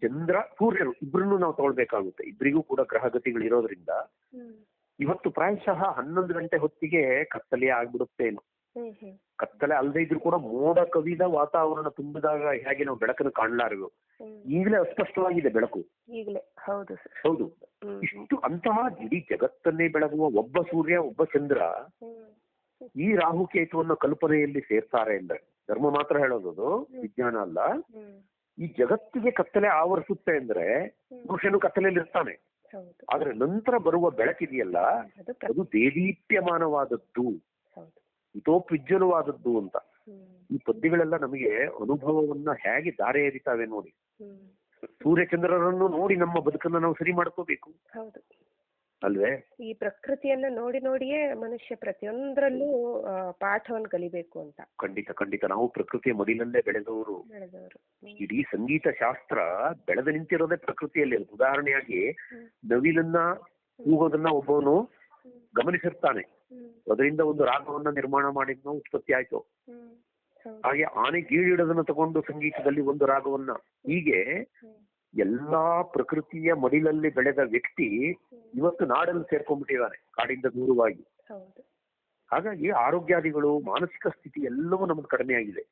ಚಂದ್ರ ಸೂರ್ಯರು ಇಬ್ರನ್ನು ನಾವು ತಗೊಳ್ಬೇಕಾಗುತ್ತೆ. ಇಬ್ಬರಿಗೂ ಕೂಡ ಗ್ರಹಗತಿಗಳು ಇರೋದ್ರಿಂದ ಇವತ್ತು ಪ್ರಾಯಶಃ 11 ಗಂಟೆ ಹೊತ್ತಿಗೆ ಕತ್ತಲೆ ಆಗ್ಬಿಡುತ್ತೇನು. ಕತ್ತಲೆ ಅಲ್ಲದೆ ಇದ್ರು ಕೂಡ ಮೋಡ ಕವಿದ ವಾತಾವರಣ ತುಂಬಿದಾಗ ಹೇಗೆ ನಾವು ಬೆಳಕನ್ನು ಕಾಣಲಾರೆವು. ಈಗಲೇ ಅಸ್ಪಷ್ಟವಾಗಿದೆ ಬೆಳಕು. ಹೌದು. ಇಷ್ಟು ಅಂತಹ ಇಡೀ ಜಗತ್ತನ್ನೇ ಬೆಳಗುವ ಒಬ್ಬ ಸೂರ್ಯ, ಒಬ್ಬ ಚಂದ್ರ ಈ ರಾಹುಕೇತುವನ್ನ ಕಲ್ಪನೆಯಲ್ಲಿ ಸೇರ್ತಾರೆ ಅಂದ್ರೆ, ಧರ್ಮ ಮಾತ್ರ ಹೇಳೋದು, ವಿಜ್ಞಾನ ಅಲ್ಲ. ಈ ಜಗತ್ತಿಗೆ ಕತ್ತಲೆ ಆವರಿಸುತ್ತೆ ಅಂದ್ರೆ ಮನುಷ್ಯನು ಕತ್ತಲೆಯಲ್ಲಿ ಇರ್ತಾನೆ. ಆದ್ರೆ ನಂತರ ಬರುವ ಬೆಳಕಿದೆಯಲ್ಲ, ಅದು ದೇದೀಪ್ಯಮಾನವಾದದ್ದು, ಹಿತೋಪ್ವಿಜ್ವಲವಾದದ್ದು ಅಂತ. ಈ ಪದ್ಯಗಳೆಲ್ಲ ನಮಗೆ ಅನುಭವವನ್ನ ಹೇಗೆ ದಾರೆ ಎರಿತಾವೆ ನೋಡಿ. ಸೂರ್ಯಚಂದ್ರರನ್ನು ನೋಡಿ ನಮ್ಮ ಬದುಕನ್ನ ನಾವು ಸರಿ ಮಾಡ್ಕೋಬೇಕು ಅಲ್ವೇ? ಈ ಪ್ರಕೃತಿಯನ್ನ ನೋಡಿ ನೋಡಿಯೇ ಮನುಷ್ಯ ಪ್ರತಿಯೊಂದರಲ್ಲೂ ಪಾಠವನ್ನು ಕಲಿಬೇಕು ಅಂತ. ಖಂಡಿತ. ನಾವು ಪ್ರಕೃತಿಯ ಮಡಿಲಲ್ಲೇ ಬೆಳೆದವರು. ಇಡೀ ಸಂಗೀತ ಶಾಸ್ತ್ರ ಬೆಳೆದು ನಿಂತಿರೋದೇ ಪ್ರಕೃತಿಯಲ್ಲಿ. ಉದಾಹರಣೆಯಾಗಿ ನವಿಲನ್ನ ಕೂಗೋದನ್ನ ಒಬ್ಬವನು ಗಮನಿಸಿರ್ತಾನೆ, ಅದರಿಂದ ಒಂದು ರಾಗವನ್ನ ನಿರ್ಮಾಣ ಮಾಡಿದ್ನೋ ಉತ್ಪತ್ತಿ ಆಯ್ತು. ಹಾಗೆ ಆನೆ ಗೀಳಿಡೋದನ್ನ ತಗೊಂಡು ಸಂಗೀತದಲ್ಲಿ ಒಂದು ರಾಗವನ್ನ, ಹೀಗೆ ಎಲ್ಲಾ ಪ್ರಕೃತಿಯ ಮಡಿಲಲ್ಲಿ ಬೆಳೆದ ವ್ಯಕ್ತಿ ಇವತ್ತು ನಾಡಲ್ಲಿ ಸೇರ್ಕೊಂಡ್ಬಿಟ್ಟಿದ್ದಾನೆ, ಕಾಡಿಂದ ದೂರವಾಗಿ. ಹಾಗಾಗಿ ಆರೋಗ್ಯಾದಿಗಳು, ಮಾನಸಿಕ ಸ್ಥಿತಿ ಎಲ್ಲವೂ ನಮ್ದು ಕಡಿಮೆ ಆಗಿದೆ.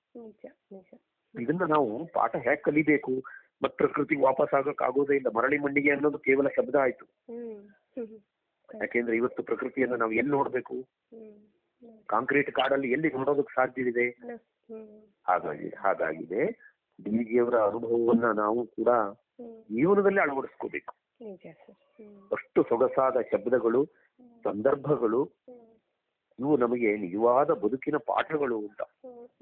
ಇದನ್ನ ನಾವು ಪಾಠ ಹೇಗೆ ಕಲಿಬೇಕು? ಮತ್ ಪ್ರಕೃತಿಗೆ ವಾಪಸ್ ಆಗಕ್ ಆಗೋದೇ ಇಲ್ಲ. ಮರಳಿ ಮಣ್ಣಿಗೆ ಅನ್ನೋದು ಕೇವಲ ಶಬ್ದ ಆಯ್ತು. ಯಾಕೆಂದ್ರೆ ಇವತ್ತು ಪ್ರಕೃತಿಯನ್ನ ನಾವು ಎಲ್ಲಿ ನೋಡ್ಬೇಕು? ಕಾಂಕ್ರೀಟ್ ಕಾಡಲ್ಲಿ ಎಲ್ಲಿ ನೋಡೋದಕ್ಕೆ ಸಾಧ್ಯವಿದೆ? ಹಾಗಾಗಿದೆ. ಡಿವಿಜಿಯವರ ಅನುಭವವನ್ನ ನಾವು ಕೂಡ ಜೀವನದಲ್ಲಿ ಅಳವಡಿಸ್ಕೋಬೇಕು. ಅಷ್ಟು ಸೊಗಸಾದ ಶಬ್ದಗಳು, ಸಂದರ್ಭಗಳು, ಇವು ನಮಗೆ ನಿಜವಾದ ಬದುಕಿನ ಪಾಠಗಳು ಅಂತ.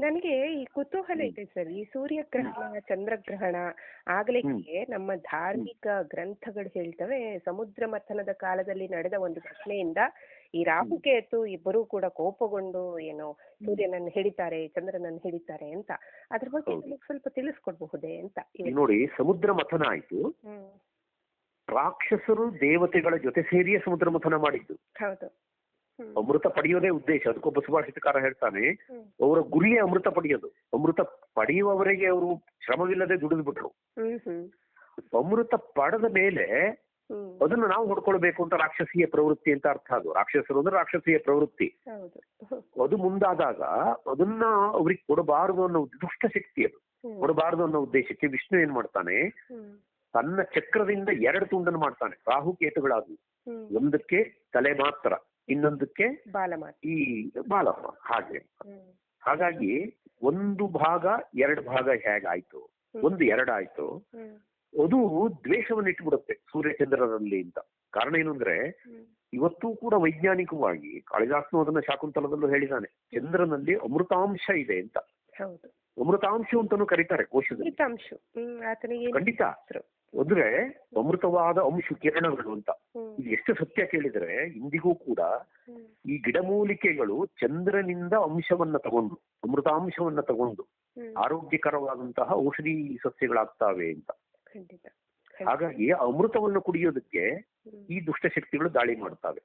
ನನಗೆ ಈ ಕುತೂಹಲ ಇದೆ ಸರ್, ಈ ಸೂರ್ಯಗ್ರಹಣ, ಚಂದ್ರಗ್ರಹಣ ಆಗ್ಲಿಕ್ಕೆ ನಮ್ಮ ಧಾರ್ಮಿಕ ಗ್ರಂಥಗಳು ಹೇಳ್ತವೆ ಸಮುದ್ರ ಮಥನದ ಕಾಲದಲ್ಲಿ ನಡೆದ ಒಂದು ಘಟನೆಯಿಂದ ಈ ರಾಹುಕೇತು ಇಬ್ಬರೂ ಕೂಡ ಕೋಪಗೊಂಡು ಏನೋ ಸೂರ್ಯನನ್ನು ಹಿಡಿತಾರೆ, ಚಂದ್ರನನ್ನು ಹಿಡಿತಾರೆ ಅಂತ. ಅದ್ರ ಬಗ್ಗೆ ನಮಗೆ ಸ್ವಲ್ಪ ತಿಳಿಸ್ಕೊಡ್ಬಹುದೇ ಅಂತ. ನೋಡಿ, ಸಮುದ್ರ ಮಥನ ಆಯ್ತು. ರಾಕ್ಷಸರು ದೇವತೆಗಳ ಜೊತೆ ಸೇರಿಯೇ ಸಮುದ್ರ ಮಥನ ಮಾಡಿದ್ದು. ಹೌದು. ಅಮೃತ ಪಡೆಯೋದೇ ಉದ್ದೇಶ. ಅದಕ್ಕೊಬ್ಬ ಸುಭಾಷಿತಕಾರ ಹೇಳ್ತಾನೆ, ಅವರ ಗುರಿಯೇ ಅಮೃತ ಪಡೆಯೋದು. ಅಮೃತ ಪಡೆಯುವವರೆಗೆ ಅವರು ಶ್ರಮವಿಲ್ಲದೆ ದುಡಿದು ಬಿಟ್ರು. ಅಮೃತ ಪಡೆದ ಮೇಲೆ ಅದನ್ನು ನಾವು ಹೊಡ್ಕೊಳ್ಬೇಕು ಅಂತ ರಾಕ್ಷಸೀಯ ಪ್ರವೃತ್ತಿ ಅಂತ ಅರ್ಥ. ಅದು ರಾಕ್ಷಸರು ಅಂದ್ರೆ ರಾಕ್ಷಸೀಯ ಪ್ರವೃತ್ತಿ. ಅದು ಮುಂದಾದಾಗ ಅದನ್ನ ಅವ್ರಿಗೆ ಕೊಡಬಾರದು ಅನ್ನೋ ದುಷ್ಟ ಶಕ್ತಿ, ಅದು ಕೊಡಬಾರದು ಅನ್ನೋ ಉದ್ದೇಶಕ್ಕೆ ವಿಷ್ಣು ಏನ್ ಮಾಡ್ತಾನೆ, ತನ್ನ ಚಕ್ರದಿಂದ 2 ತುಂಡನ್ನು ಮಾಡ್ತಾನೆ. ರಾಹುಕೇತುಗಳಾದವು. ಒಂದಕ್ಕೆ ತಲೆ ಮಾತ್ರ, ಇನ್ನೊಂದಕ್ಕೆ ಈ ಬಾಲ. ಹಾಗಾಗಿ 1 ಭಾಗ 2 ಭಾಗ ಹೇಗಾಯ್ತು, 1 2 ಆಯ್ತು. ಅದು ದ್ವೇಷವನ್ನು ಇಟ್ಬಿಡುತ್ತೆ ಸೂರ್ಯಚಂದ್ರರಲ್ಲಿ ಅಂತ. ಕಾರಣ ಏನು ಅಂದ್ರೆ, ಇವತ್ತೂ ಕೂಡ ವೈಜ್ಞಾನಿಕವಾಗಿ ಕಾಳಿದಾಸನು ಅದನ್ನ ಶಾಕುಂತಲದಲ್ಲೂ ಹೇಳಿದಾನೆ, ಚಂದ್ರನಲ್ಲಿ ಅಮೃತಾಂಶ ಇದೆ ಅಂತ. ಅಮೃತಾಂಶ ಅಂತಾನು ಕರೀತಾರೆ ಕೋಶದಲ್ಲಿ. ಖಂಡಿತ. ಅಂದ್ರೆ ಅಮೃತವಾದ ಅಂಶ ಕಿರಣಗಳು ಅಂತ. ಇದು ಎಷ್ಟು ಸತ್ಯ ಕೇಳಿದ್ರೆ, ಇಂದಿಗೂ ಕೂಡ ಈ ಗಿಡಮೂಲಿಕೆಗಳು ಚಂದ್ರನಿಂದ ಅಂಶವನ್ನ ತಗೊಂಡು, ಅಮೃತಾಂಶವನ್ನ ತಗೊಂಡು ಆರೋಗ್ಯಕರವಾದಂತಹ ಔಷಧಿ ಸಸ್ಯಗಳಾಗ್ತಾವೆ ಅಂತ. ಹಾಗಾಗಿ ಅಮೃತವನ್ನು ಕುಡಿಯೋದಕ್ಕೆ ಈ ದುಷ್ಟಶಕ್ತಿಗಳು ದಾಳಿ ಮಾಡ್ತಾವೆ.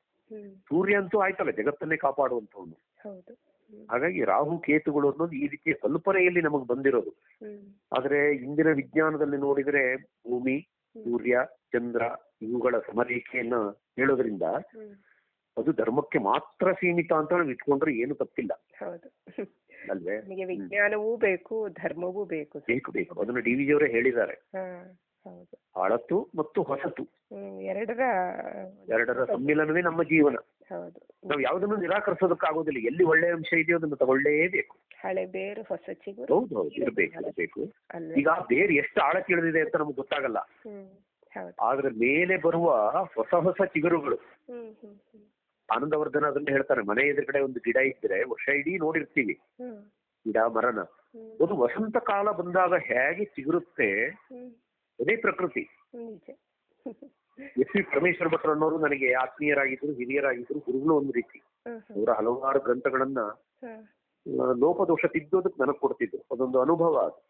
ಸೂರ್ಯ ಅಂತೂ ಆಯ್ತಲ್ಲ, ಜಗತ್ತನ್ನೇ ಕಾಪಾಡುವಂತವನು. ಹಾಗಾಗಿ ರಾಹು ಕೇತುಗಳು ಅನ್ನೋದು ಈ ರೀತಿಯ ಕಲ್ಪನೆಯಲ್ಲಿ ನಮಗೆ ಬಂದಿರೋದು. ಆದ್ರೆ ಇಂದಿನ ವಿಜ್ಞಾನದಲ್ಲಿ ನೋಡಿದ್ರೆ ಭೂಮಿ, ಸೂರ್ಯ, ಚಂದ್ರ ಇವುಗಳ ಸಮರೇಖೆಯನ್ನ ಹೇಳೋದ್ರಿಂದ ಅದು ಧರ್ಮಕ್ಕೆ ಮಾತ್ರ ಸೀಮಿತ ಅಂತ ನಾವು ಇಟ್ಕೊಂಡ್ರೆ ಏನು ತಪ್ಪಿಲ್ಲ ಅಲ್ವೇ? ವಿಜ್ಞಾನವೂ ಬೇಕು, ಧರ್ಮವೂ ಬೇಕು. ಬೇಕು. ಅದನ್ನ ಡಿವಿಜಿಯವರೇ ಹೇಳಿದ್ದಾರೆ. ಹೌದು. ಹಳತು ಮತ್ತು ಹೊಸತು ಎರಡರ ಸಮ್ಮಿಲನವೇ ನಮ್ಮ ಜೀವನ. ಹೌದು. ನಾವು ಯಾವುದನ್ನು ನಿರಾಕರಿಸೋದಕ್ಕಾಗೋದಿಲ್ಲ. ಎಲ್ಲಿ ಒಳ್ಳೆಯ ಅಂಶ ಇದೆಯೋ ಅದನ್ನು ತಗೊಳ್ಳೇಬೇಕು. ಹಳೆ ಬೇರು ಹೊಸ ಚಿಗುರು. ಹೌದು ಹೌದು, ಇರಬೇಕು. ಈಗ ಆ ಬೇರು ಎಷ್ಟು ಆಳ ತಿಳಿದಿದೆ ಅಂತ ನಮ್ಗೆ ಗೊತ್ತಾಗಲ್ಲ. ಆದ್ರೆ ಮೇಲೆ ಬರುವ ಹೊಸ ಹೊಸ ಚಿಗುರುಗಳು. ಆನಂದವರ್ಧನ ಅದನ್ನ ಹೇಳ್ತಾರೆ, ಮನೆ ಎದುರುಗಡೆ ಒಂದು ಗಿಡ ಇದ್ರೆ ವರ್ಷ ಇಡೀ ನೋಡಿರ್ತೀವಿ ಗಿಡ ಮರನ. ಒಂದು ವಸಂತ ಕಾಲ ಬಂದಾಗ ಹೇಗೆ ಚಿಗುರುತ್ತೆ ಅದೇ ಪ್ರಕೃತಿ. ಎಸ್ ವಿ ಪರಮೇಶ್ವರ ಭಟ್ರು ಅನ್ನೋರು ನನಗೆ ಆತ್ಮೀಯರಾಗಿದ್ರು, ಹಿರಿಯರಾಗಿದ್ರು, ಗುರುಗಳು ಒಂದು ರೀತಿ. ಅವರ ಹಲವಾರು ಗ್ರಂಥಗಳನ್ನ ಲೋಪದೋಷ ತಿದ್ದೋದಕ್ಕೆ ನನಗೆ ಕೊಡ್ತಿದ್ರು. ಅದೊಂದು ಅನುಭವ. ಅದು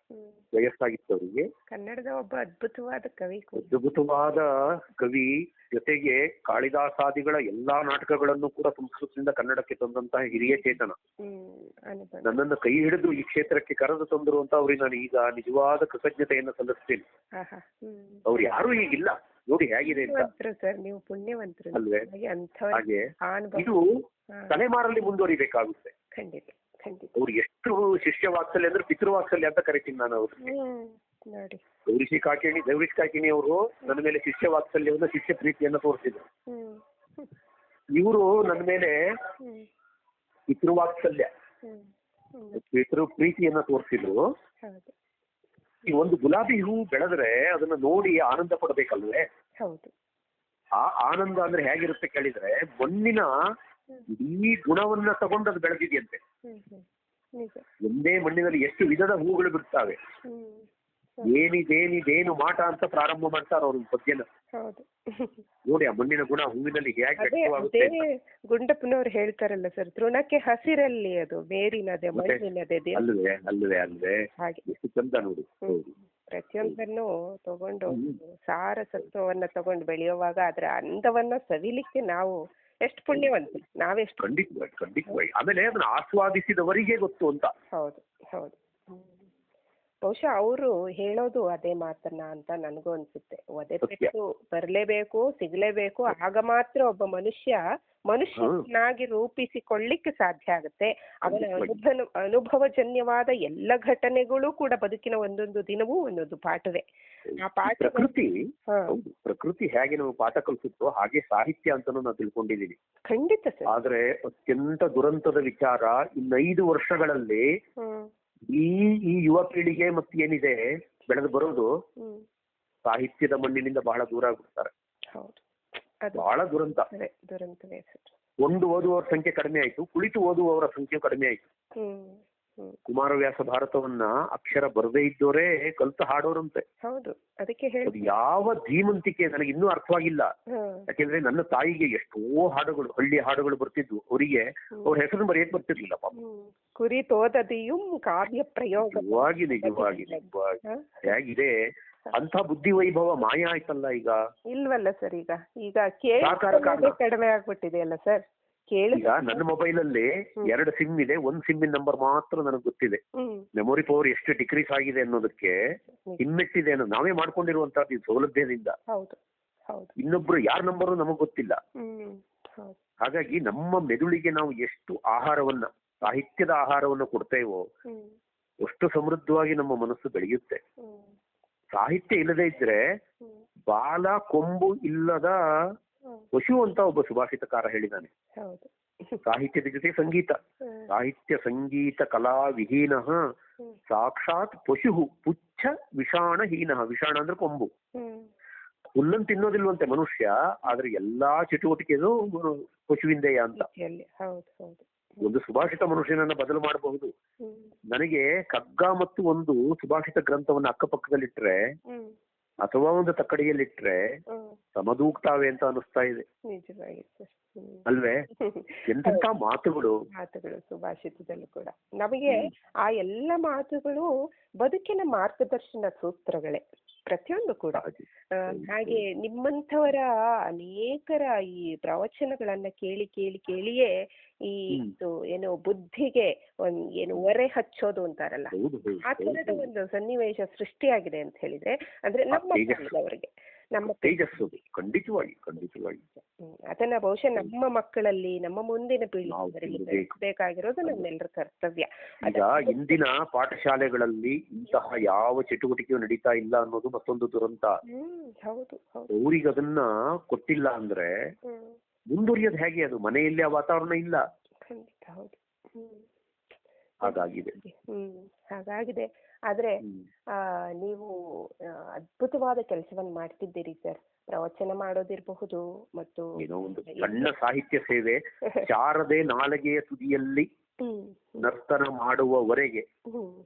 ವಯಸ್ಸಾಗಿತ್ತು ಅವರಿಗೆ. ಕನ್ನಡದ ಒಬ್ಬ ಅದ್ಭುತವಾದ ಕವಿ, ಜೊತೆಗೆ ಕಾಳಿದಾಸಾದಿಗಳ ಎಲ್ಲಾ ನಾಟಕಗಳನ್ನು ಕೂಡ ಸಂಸ್ಕೃತದಿಂದ ಕನ್ನಡಕ್ಕೆ ತಂದಂತಹ ಹಿರಿಯ ಚೇತನ. ನನ್ನನ್ನು ಕೈ ಹಿಡಿದು ಈ ಕ್ಷೇತ್ರಕ್ಕೆ ಕರೆದು ತಂದರು ಅಂತ ಅವ್ರಿಗೆ ನಾನು ಈಗ ನಿಜವಾದ ಕೃತಜ್ಞತೆಯನ್ನು ಸಲ್ಲಿಸ್ತೇನೆ. ಅವ್ರು ಯಾರು ಈಗಿಲ್ಲ, ನೋಡಿ ಹೇಗಿದೆ ಅಂತ. ನೀವು ಪುಣ್ಯವಂತರು ಅಲ್ವೇ? ಹಾಗೆ ಇದು ತಲೆಮಾರಲ್ಲಿ ಮುಂದುವರಿಬೇಕಾಗುತ್ತೆ. ಖಂಡಿತ ಖಂಡಿತ. ಅವ್ರು ಎಷ್ಟು ಶಿಷ್ಯ ವಾತ್ಸಲ್ಯ ಅಂದ್ರೆ ಪಿತೃವಾತ್ಸಲ್ಯ ಅಂತ ಕರಿತೀನಿ ನಾನು ಅವ್ರಿಗೆ. ಗೌರೀಶ್ ಕಾಕಿಣಿ ಅವರು ನನ್ನ ಮೇಲೆ ಶಿಷ್ಯ ವಾತ್ಸಲ್ಯವನ್ನ, ಶಿಷ್ಯ ಪ್ರೀತಿಯನ್ನ ತೋರಿಸಿದ್ರು. ಇವರು ನನ್ನ ಮೇಲೆ ಪಿತೃವಾತ್ಸಲ್ಯ, ಪಿತೃ ಪ್ರೀತಿಯನ್ನ ತೋರಿಸಿದ್ರು. ಈ ಒಂದು ಗುಲಾಬಿ ಹೂ ಬೆಳೆದ್ರೆ ಅದನ್ನ ನೋಡಿ ಆನಂದ ಪಡ್ಬೇಕಲ್ವೇ? ಆ ಆನಂದ ಅಂದ್ರೆ ಹೇಗಿರುತ್ತೆ ಕೇಳಿದ್ರೆ, ಮಣ್ಣಿನ ಇಡೀ ಗುಣವನ್ನ ತಗೊಂಡು ಅದು ಬೆಳೆದಿದೆಯಂತೆ. ಒಂದೇ ಮಣ್ಣಿನಲ್ಲಿ ಎಷ್ಟು ವಿಧದ ಹೂಗಳು ಬಿಡ್ತಾವೆ. ಏನಿದೇನು ಮಾಟ ಅಂತ ಪ್ರಾರಂಭ ಮಾಡ್ತಾರ ಅವ್ರ ಪದ್ಯನ. ನೋಡಿ ಆ ಮಣ್ಣಿನ ಗುಣ ಹೂವಿನಲ್ಲಿ ಹೇಗೆ ವ್ಯಕ್ತವಾಗುತ್ತೆ. ಗುಂಡಪ್ಪನವ್ರು ಹೇಳ್ತಾರಲ್ಲ ಸರ್, ತೃಣಕ್ಕೆ ಹಸಿರಲ್ಲಿ ಅದು ಬೇರಿನದೆ ಮಣ್ಣಿನದೆ. ಅಲ್ವೇ ಹಾಗೆ ಎಷ್ಟು ಚಂದ ನೋಡಿ. ಪ್ರತಿಯೊಂದನ್ನು ತಗೊಂಡು ಸಾರಸತ್ವವನ್ನ ತಗೊಂಡು ಬೆಳೆಯುವಾಗ ಅದರ ಅಂದವನ್ನ ಸವಿಲಿಕ್ಕೆ ನಾವು ಎಷ್ಟು ಪುಣ್ಯವಂತರು, ನಾವೆಷ್ಟು. ಖಂಡಿತವಾಗಿ. ಆಮೇಲೆ ಅದನ್ನ ಆಸ್ವಾದಿಸಿದವರಿಗೆ ಗೊತ್ತು ಅಂತ. ಹೌದು. ಬಹುಶಃ ಅವರು ಹೇಳೋದು ಅದೇ ಮಾತನ್ನ ಅಂತ ನನಗೂ ಅನ್ಸುತ್ತೆ. ಒದೆಪೆಟ್ಟು ಬರಲೇಬೇಕು, ಸಿಗ್ಲೇಬೇಕು, ಆಗ ಮಾತ್ರ ಒಬ್ಬ ಮನುಷ್ಯನಾಗಿ ರೂಪಿಸಿಕೊಳ್ಳಿಕ್ಕೆ ಸಾಧ್ಯ ಆಗುತ್ತೆ. ಅವನ ಅನುಭವಜನ್ಯವಾದ ಎಲ್ಲ ಘಟನೆಗಳು ಕೂಡ ಬದುಕಿನ ಒಂದೊಂದು ದಿನವೂ ಒಂದೊಂದು ಪಾಠವೇ. ಆ ಪಾಠ ಪ್ರಕೃತಿ ಹೇಗೆ ನಾವು ಪಾಠ ಕಲಿಸುತ್ತೋ ಹಾಗೆ ಸಾಹಿತ್ಯ ಅಂತ ನಾನು ತಿಳ್ಕೊಂಡಿದ್ದೀನಿ. ಖಂಡಿತ ಸರ್. ಆದ್ರೆ ಅತ್ಯಂತ ದುರಂತದ ವಿಚಾರ, ಇನ್ನು 5 ವರ್ಷಗಳಲ್ಲಿ ಈ ಯುವ ಪೀಳಿಗೆ ಮತ್ತೆ ಏನಿದೆ ಬೆಳೆದು ಬರೋದು ಸಾಹಿತ್ಯದ ಮಣ್ಣಿನಿಂದ ಬಹಳ ದೂರ ಆಗ್ಬಿಡ್ತಾರೆ. ಬಹಳ ದುರಂತವೇ ಸರ್. ಒಂದು ಓದುವವರ ಸಂಖ್ಯೆ ಕಡಿಮೆ ಆಯ್ತು, ಕುಳಿತು ಓದುವವರ ಸಂಖ್ಯೆ ಕಡಿಮೆ ಆಯ್ತು. ಕುಮಾರವ್ಯಾಸ ಭಾರತವನ್ನ ಅಕ್ಷರ ಬರದೇ ಇದ್ದೋರೇ ಕಲ್ತು ಹಾಡೋರಂತೆ. ಹೌದು, ಅದಕ್ಕೆ ಹೇಳಿ ಯಾವ ಧೀಮಂತಿಕೆ ನನಗೆ ಇನ್ನೂ ಅರ್ಥವಾಗಿಲ್ಲ. ಯಾಕೆಂದ್ರೆ ನನ್ನ ತಾಯಿಗೆ ಎಷ್ಟೋ ಹಾಡುಗಳು, ಹಳ್ಳಿ ಹಾಡುಗಳು ಬರ್ತಿದ್ವು, ಅವರಿಗೆ ಅವ್ರ ಹೆಸರನ್ನು ಬರೆಯಕ್ ಬರ್ತಿರ್ಲಿಲ್ಲ ಪಾಪ. ಕುರಿ ತೋದದಿಯೂ ಕಾವ್ಯ ಪ್ರಯೋಗ. ನಿಜವಾಗಿ ಹೇಗಿದೆ ಅಂತ ಬುದ್ಧಿ ವೈಭವ ಮಾಯ ಆಯ್ತಲ್ಲ ಈಗ. ಇಲ್ವಲ್ಲ ಸರ್, ಈಗ ಕಡಿಮೆ ಆಗ್ಬಿಟ್ಟಿದೆ ಅಲ್ಲ ಸರ್. ಈಗ ನನ್ನ ಮೊಬೈಲ್ ಅಲ್ಲಿ 2 ಸಿಮ್ ಇದೆ, 1 ಸಿಮ್ಮಿನ ನಂಬರ್ ಮಾತ್ರ ನನಗೆ ಗೊತ್ತಿದೆ. ಮೆಮೊರಿ ಪವರ್ ಎಷ್ಟು ಡಿಕ್ರೀಸ್ ಆಗಿದೆ ಅನ್ನೋದಕ್ಕೆ ಹಿಮ್ಮೆಟ್ಟಿದೆ ಅನ್ನೋದು ನಾವೇ ಮಾಡ್ಕೊಂಡಿರುವಂತದ್ದು ಈ ಸೌಲಭ್ಯದಿಂದ. ಇನ್ನೊಬ್ರು ಯಾರ ನಂಬರು ನಮಗ್ ಗೊತ್ತಿಲ್ಲ. ಹಾಗಾಗಿ ನಮ್ಮ ಮೆದುಳಿಗೆ ನಾವು ಎಷ್ಟು ಆಹಾರವನ್ನ, ಸಾಹಿತ್ಯದ ಆಹಾರವನ್ನು ಕೊಡ್ತೇವೋ ಅಷ್ಟು ಸಮೃದ್ಧವಾಗಿ ನಮ್ಮ ಮನಸ್ಸು ಬೆಳೆಯುತ್ತೆ. ಸಾಹಿತ್ಯ ಇಲ್ಲದೆ ಇದ್ರೆ ಬಾಲ ಕೊಂಬು ಇಲ್ಲದ ಪಶು ಅಂತ ಒಬ್ಬ ಸುಭಾಷಿತಕಾರ ಹೇಳಿದ್ದಾನೆ. ಸಾಹಿತ್ಯದ ಜೊತೆ ಸಂಗೀತ, ಸಾಹಿತ್ಯ ಸಂಗೀತ ಕಲಾ ವಿಹೀನ ಸಾಕ್ಷಾತ್ ಪಶು ಪುಚ್ಛ ವಿಷಾಣಹೀನ. ವಿಷಾಣ ಅಂದ್ರೆ ಕೊಂಬು. ಹುಲ್ಲನ್ನು ತಿನ್ನೋದಿಲ್ವಂತೆ ಮನುಷ್ಯ, ಆದ್ರೆ ಎಲ್ಲಾ ಚಟುವಟಿಕೆಗೂ ಪಶುವಿಂದೆಯ ಅಂತ. ಒಂದು ಸುಭಾಷಿತ ಮನುಷ್ಯನನ್ನ ಬದಲು ಮಾಡಬಹುದು. ನನಗೆ ಕಗ್ಗ ಮತ್ತು ಒಂದು ಸುಭಾಷಿತ ಗ್ರಂಥವನ್ನ ಅಕ್ಕಪಕ್ಕದಲ್ಲಿಟ್ರೆ ಅಥವಾ ಒಂದು ತಕ್ಕಡಿಯಲ್ಲಿಟ್ರೆ ಸಮದೂಗ್ತಾವೆ ಅಂತ ಅನಿಸ್ತಾ ಇದೆ. ಅಲ್ವೇ? ಎಂತೆಂತ ಮಾತುಗಳು ಸುಭಾಷಿತದಲ್ಲೂ ಕೂಡ ನಮಗೆ ಆ ಎಲ್ಲ ಮಾತುಗಳು ಬದುಕಿನ ಮಾರ್ಗದರ್ಶನ ಸೂತ್ರಗಳೇ ಪ್ರತಿಯೊಂದು ಕೂಡ. ಹಾಗೆ ನಿಮ್ಮಂಥವರ ಅನೇಕರ ಈ ಪ್ರವಚನಗಳನ್ನ ಕೇಳಿಯೇ ಈ ಏನು ಬುದ್ಧಿಗೆ ಏನು ಒರೆ ಹಚ್ಚೋದು ಅಂತಾರಲ್ಲ, ಆ ತರದ ಒಂದು ಸನ್ನಿವೇಶ ಸೃಷ್ಟಿಯಾಗಿದೆ ಅಂತ ಹೇಳಿದ್ರೆ ಅಂದ್ರೆ ನಮ್ಮ ಕಾಲದವರಿಗೆ ನಮ್ಮ ತೇಜಸ್ಸು ಖಂಡಿತವಾಗಿ ಖಂಡಿತವಾಗಿ. ಅದನ್ನ ಬಹುಶಃ ನಮ್ಮ ಮಕ್ಕಳಲ್ಲಿ, ನಮ್ಮ ಮುಂದಿನ ಪೀಳಿಗೆ ಬೇಕಾಗಿರೋದು ನಮ್ಮೆಲ್ಲರ ಕರ್ತವ್ಯ. ಈಗ ಇಂದಿನ ಪಾಠಶಾಲೆಗಳಲ್ಲಿ ಇಂತಹ ಯಾವ ಚಟುವಟಿಕೆಯು ನಡೀತಾ ಇಲ್ಲ ಅನ್ನೋದು ಮತ್ತೊಂದು ದುರಂತ. ಹೌದು. ಅವ್ರಿಗೆ ಅದನ್ನ ಕೊಟ್ಟಿಲ್ಲ ಅಂದ್ರೆ ಮುಂದುವರಿಯೋದು ಹೇಗೆ? ಅದು ಮನೆಯಲ್ಲಿ ಆ ವಾತಾವರಣ ಇಲ್ಲ. ಖಂಡಿತ ಹೌದು. ಹಾಗಾಗಿದೆ. ಆದ್ರೆ ನೀವು ಅದ್ಭುತವಾದ ಕೆಲಸವನ್ನು ಮಾಡ್ತಿದ್ದೀರಿ ಸರ್. ಪ್ರವಚನ ಮಾಡೋದಿರಬಹುದು ಮತ್ತು ಏನೋ ಒಂದು ಸಣ್ಣ ಸಾಹಿತ್ಯ ಸೇವೆ. ಶಾರದೆ ನಾಲಗೆಯ ತುದಿಯಲ್ಲಿ ನರ್ತನ ಮಾಡುವವರೆಗೆ